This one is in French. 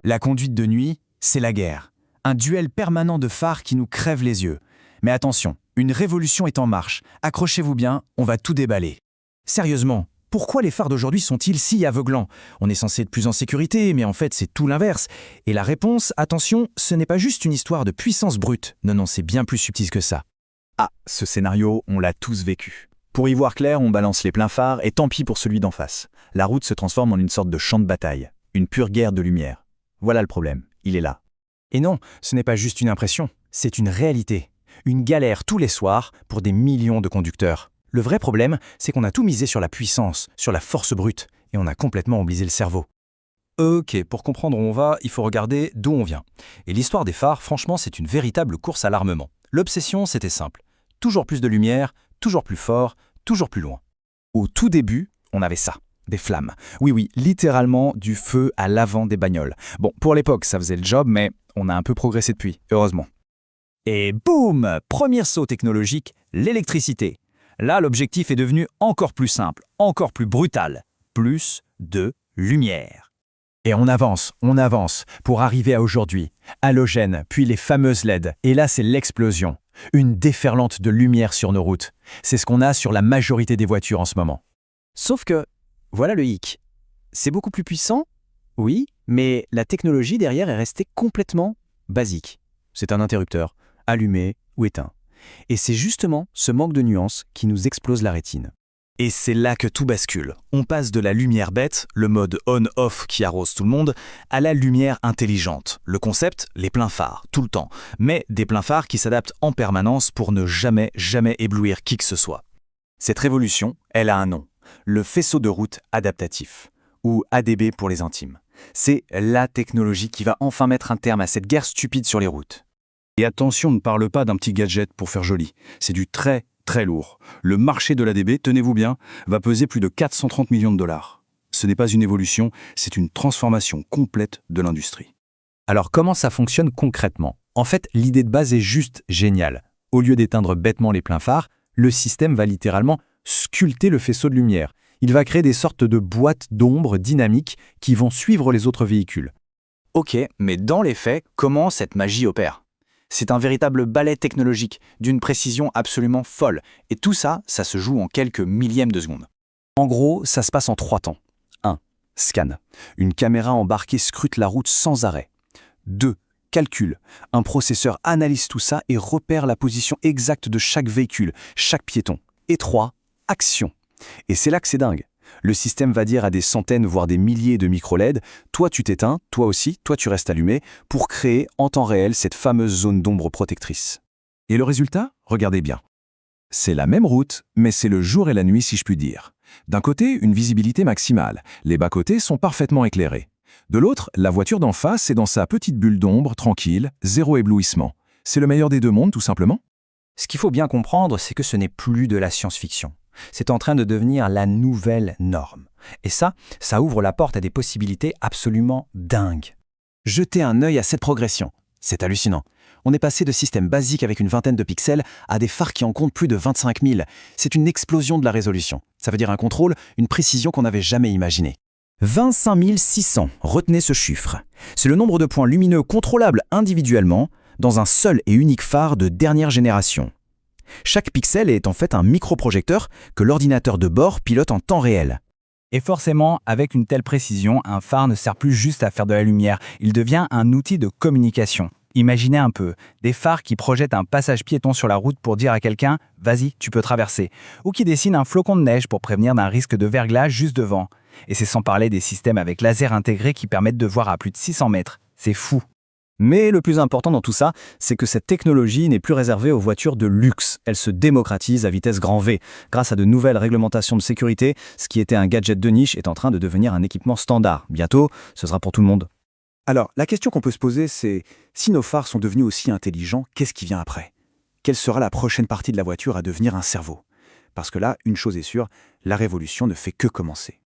La conduite de nuit, c'est la guerre. Un duel permanent de phares qui nous crève les yeux. Mais attention, une révolution est en marche. Accrochez-vous bien, on va tout déballer. Sérieusement, pourquoi les phares d'aujourd'hui sont-ils si aveuglants? On est censé être plus en sécurité, mais en fait c'est tout l'inverse. Et la réponse, attention, ce n'est pas juste une histoire de puissance brute. Non, c'est bien plus subtil que ça. Ah, ce scénario, on l'a tous vécu. Pour y voir clair, on balance les pleins phares et tant pis pour celui d'en face. La route se transforme en une sorte de champ de bataille. Une pure guerre de lumière. Voilà le problème, il est là. Et non, ce n'est pas juste une impression, c'est une réalité. Une galère tous les soirs pour des millions de conducteurs. Le vrai problème, c'est qu'on a tout misé sur la puissance, sur la force brute, et on a complètement oublié le cerveau. Ok, pour comprendre où on va, il faut regarder d'où on vient. Et l'histoire des phares, franchement, c'est une véritable course à l'armement. L'obsession, c'était simple. Toujours plus de lumière, toujours plus fort, toujours plus loin. Au tout début, on avait ça, des flammes. Oui, littéralement du feu à l'avant des bagnoles. Bon, pour l'époque, ça faisait le job, mais on a un peu progressé depuis, heureusement. Et boum! Premier saut technologique, l'électricité. Là, l'objectif est devenu encore plus simple, encore plus brutal. Plus de lumière. Et on avance, pour arriver à aujourd'hui. Halogène, puis les fameuses LED. Et là, c'est l'explosion. Une déferlante de lumière sur nos routes. C'est ce qu'on a sur la majorité des voitures en ce moment. Sauf que, voilà le hic. C'est beaucoup plus puissant, oui, mais la technologie derrière est restée complètement basique. C'est un interrupteur, allumé ou éteint. Et c'est justement ce manque de nuances qui nous explose la rétine. Et c'est là que tout bascule. On passe de la lumière bête, le mode on-off qui arrose tout le monde, à la lumière intelligente. Le concept, les pleins phares, tout le temps. Mais des pleins phares qui s'adaptent en permanence pour ne jamais éblouir qui que ce soit. Cette révolution, elle a un nom. Le faisceau de route adaptatif, ou ADB pour les intimes. C'est la technologie qui va enfin mettre un terme à cette guerre stupide sur les routes. Et attention, ne parle pas d'un petit gadget pour faire joli. C'est du très lourd. Le marché de l'ADB, tenez-vous bien, va peser plus de 430 millions de dollars. Ce n'est pas une évolution, c'est une transformation complète de l'industrie. Alors comment ça fonctionne concrètement? En fait, l'idée de base est juste géniale. Au lieu d'éteindre bêtement les pleins phares, le système va littéralement sculpter le faisceau de lumière. Il va créer des sortes de boîtes d'ombre dynamiques qui vont suivre les autres véhicules. Ok, mais dans les faits, comment cette magie opère? C'est un véritable ballet technologique, d'une précision absolument folle. Et tout ça, ça se joue en quelques millièmes de seconde. En gros, ça se passe en 3 temps. 1. Scan. Une caméra embarquée scrute la route sans arrêt. 2. Calcul. Un processeur analyse tout ça et repère la position exacte de chaque véhicule, chaque piéton. Et 3. Action. Et c'est là que c'est dingue. Le système va dire à des centaines, voire des milliers de micro-LED, toi tu t'éteins, toi aussi, toi tu restes allumé, pour créer en temps réel cette fameuse zone d'ombre protectrice. Et le résultat? Regardez bien. C'est la même route, mais c'est le jour et la nuit si je puis dire. D'un côté, une visibilité maximale. Les bas-côtés sont parfaitement éclairés. De l'autre, la voiture d'en face est dans sa petite bulle d'ombre, tranquille, zéro éblouissement. C'est le meilleur des deux mondes, tout simplement. Ce qu'il faut bien comprendre, c'est que ce n'est plus de la science-fiction. C'est en train de devenir la nouvelle norme. Et ça ouvre la porte à des possibilités absolument dingues. Jetez un œil à cette progression. C'est hallucinant. On est passé de systèmes basiques avec une vingtaine de pixels à des phares qui en comptent plus de 25 000. C'est une explosion de la résolution. Ça veut dire un contrôle, une précision qu'on n'avait jamais imaginée. 25 600, retenez ce chiffre. C'est le nombre de points lumineux contrôlables individuellement dans un seul et unique phare de dernière génération. Chaque pixel est en fait un microprojecteur que l'ordinateur de bord pilote en temps réel. Et forcément, avec une telle précision, un phare ne sert plus juste à faire de la lumière, il devient un outil de communication. Imaginez un peu, des phares qui projettent un passage piéton sur la route pour dire à quelqu'un « vas-y, tu peux traverser », ou qui dessinent un flocon de neige pour prévenir d'un risque de verglas juste devant. Et c'est sans parler des systèmes avec laser intégrés qui permettent de voir à plus de 600 mètres. C'est fou. Mais le plus important dans tout ça, c'est que cette technologie n'est plus réservée aux voitures de luxe. Elle se démocratise à vitesse grand V. Grâce à de nouvelles réglementations de sécurité, ce qui était un gadget de niche est en train de devenir un équipement standard. Bientôt, ce sera pour tout le monde. Alors, la question qu'on peut se poser, c'est si nos phares sont devenus aussi intelligents, qu'est-ce qui vient après? Quelle sera la prochaine partie de la voiture à devenir un cerveau? Parce que là, une chose est sûre, la révolution ne fait que commencer.